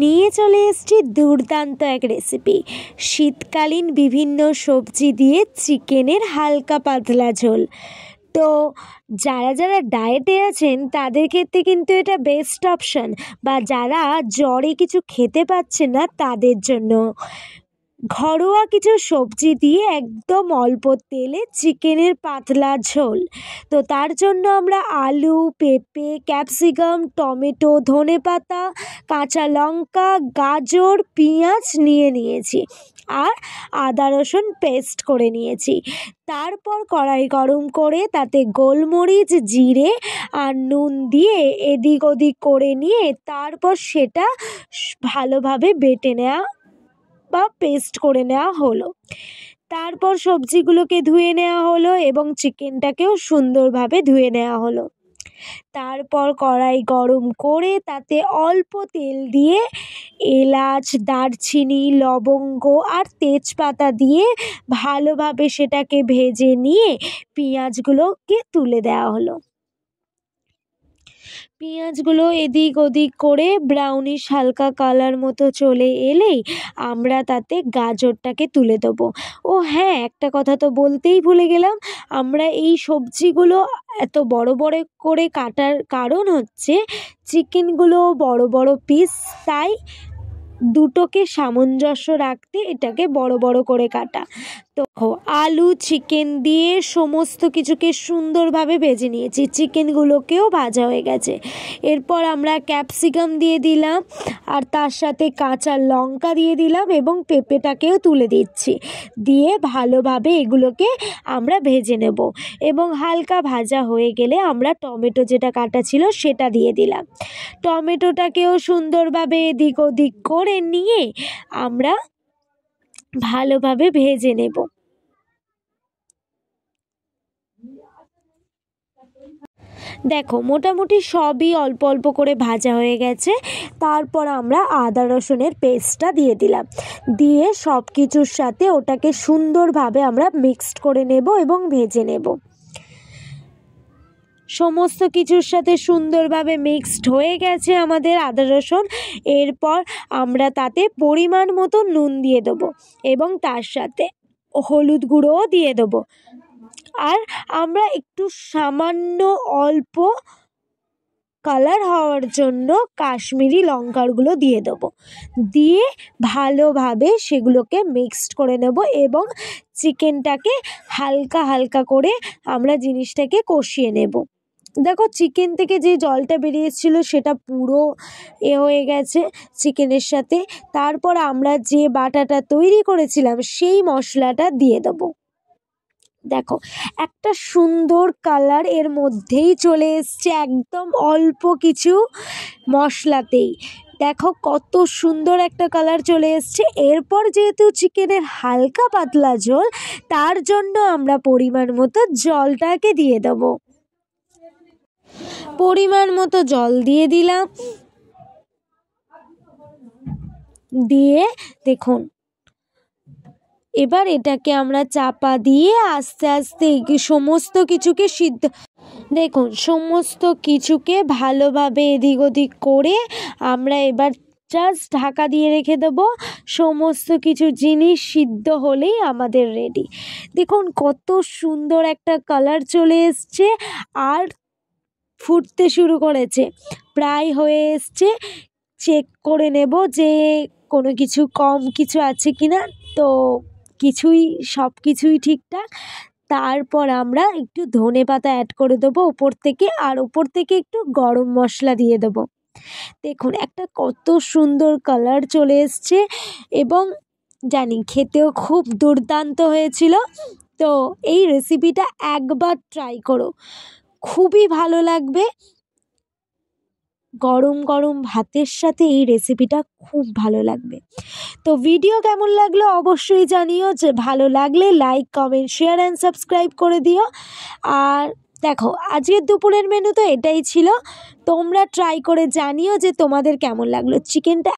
নিয়ে চলে এসেছি দুর্দান্ত এক রেসিপি, শীতকালীন বিভিন্ন সবজি দিয়ে চিকেনের হালকা পাতলা ঝোল। তো যারা যারা ডায়েটে আছেন তাদের ক্ষেত্রে কিন্তু এটা বেস্ট অপশন, বা যারা জ্বরে কিছু খেতে পাচ্ছেন না তাদের জন্য। ঘরোয়া কিছু সবজি দিয়ে একদম অল্প তেলে চিকেনের পাতলা ঝোল। তো তার জন্য আমরা আলু, পেঁপে, ক্যাপসিকাম, টমেটো, ধনেপাতা, কাঁচা লঙ্কা, গাজর, পেঁয়াজ নিয়েছি আর আদা রসুন পেস্ট করে নিয়েছি। তারপর কড়াই গরম করে তাতে গোলমরিচ, জিরে আর নুন দিয়ে এদিক ওদিক করে নিয়ে তারপর সেটা ভালোভাবে বেটে নেওয়া বা পেস্ট করে নেওয়া হলো। তারপর সবজিগুলোকে ধুয়ে নেওয়া হলো এবং চিকেনটাকেও সুন্দরভাবে ধুয়ে নেওয়া হলো। তারপর কড়াই গরম করে তাতে অল্প তেল দিয়ে এলাচ, দারচিনি, লবঙ্গ আর তেজপাতা দিয়ে ভালোভাবে সেটাকে ভেজে নিয়ে পেঁয়াজগুলোকে তুলে দেওয়া হলো। পেঁয়াজগুলো এদিক ওদিক করে ব্রাউনিশ হালকা কালার মতো চলে এলেই আমরা তাতে গাজরটাকে তুলে দেবো। ও হ্যাঁ, একটা কথা তো বলতেই ভুলে গেলাম, আমরা এই সবজিগুলো এত বড় বড় করে কাটার কারণ হচ্ছে চিকেনগুলো বড় বড় পিস, তাই দুটোকে সামঞ্জস্য রাখতে এটাকে বড় বড় করে কাটা। তো আলু, চিকেন দিয়ে সমস্ত কিছুকে সুন্দরভাবে ভেজে নিয়েছি, চিকেনগুলোকেও ভাজা হয়ে গেছে। এরপর আমরা ক্যাপসিকাম দিয়ে দিলাম আর তার সাথে কাঁচা লঙ্কা দিয়ে দিলাম এবং পেঁপেটাকেও তুলে দিচ্ছি, দিয়ে ভালোভাবে এগুলোকে আমরা ভেজে নেব এবং হালকা ভাজা হয়ে গেলে আমরা টমেটো যেটা কাটা ছিল সেটা দিয়ে দিলাম। টমেটোটাকেও সুন্দরভাবে এদিক ওদিক করে নিয়ে আমরা ভালোভাবে ভেজে নেব। দেখো, মোটামুটি সবই অল্প অল্প করে ভাজা হয়ে গেছে। তারপর আমরা আদা রসুনের পেস্টটা দিয়ে দিলাম, দিয়ে সব কিছুর সাথে ওটাকে সুন্দরভাবে আমরা মিক্সড করে নেব এবং ভেজে নেব। সমস্ত কিছুর সাথে সুন্দরভাবে মিক্সড হয়ে গেছে আমাদের আদা রসুন। এরপর আমরা তাতে পরিমাণ মতো নুন দিয়ে দেবো এবং তার সাথে হলুদ গুঁড়োও দিয়ে দেবো। আর আমরা একটু সামান্য অল্প কালার হওয়ার জন্য কাশ্মীরি লঙ্কার গুঁড়ো দিয়ে দেবো, দিয়ে ভালোভাবে সেগুলোকে মিক্সড করে নেব এবং চিকেনটাকে হালকা হালকা করে আমরা জিনিসটাকে কষিয়ে নেব। দেখো, চিকেন থেকে যে জলটা বেরিয়েছিল সেটা পুরো হয়ে গেছে চিকেনের সাথে। তারপর আমরা যে বাটাটা তৈরি করেছিলাম সেই মশলাটা দিয়ে দেবো। দেখো, একটা সুন্দর কালার এর মধ্যেই চলে এসছে, একদম অল্প কিছু মশলাতেই। দেখো কত সুন্দর একটা কালার চলে এসছে। এরপর যেহেতু চিকেনের হালকা পাতলা ঝোল, তার জন্য আমরা পরিমাণ মতো জলটাকে দিয়ে দেবো। পরিমাণ মতো জল দিয়ে দিলাম, দিয়ে দেখুন এবার এটাকে আমরা চাপা দিয়ে আস্তে আস্তে সমস্ত কিছুকে দেখুন সমস্ত কিছুকে ভালোভাবে এদিক ওদিক করে আমরা এবার জাস্ট ঢাকা দিয়ে রেখে দেব। সমস্ত কিছু জিনিস সিদ্ধ হলেই আমাদের রেডি। দেখুন কত সুন্দর একটা কালার চলে এসছে আর ফুটতে শুরু করেছে, প্রায় হয়ে এসছে। চেক করে নেব যে কোনো কিছু কম কিছু আছে কিনা। তো সব কিছুই ঠিকঠাক। তারপর আমরা একটু ধনেপাতা অ্যাড করে দেবো ওপর থেকে, আর ওপর থেকে একটু গরম মশলা দিয়ে দেবো। দেখুন একটা কত সুন্দর কালার চলে এসছে এবং জানি খেতেও খুব দুর্দান্ত হয়েছিল। তো এই রেসিপিটা একবার ট্রাই করো, খুবই ভালো লাগবে। গরম গরম ভাতের সাথে এই রেসিপিটা খুব ভালো লাগবে। তো ভিডিও কেমন লাগলো অবশ্যই জানিও, যে ভালো লাগলে like, comment, share and subscribe করে দিও। আর দেখো, আজকের দুপুরের মেনু তো এটাই ছিল। তোমরা ট্রাই করে জানিও যে তোমাদের কেমন লাগলো। চিকেনটা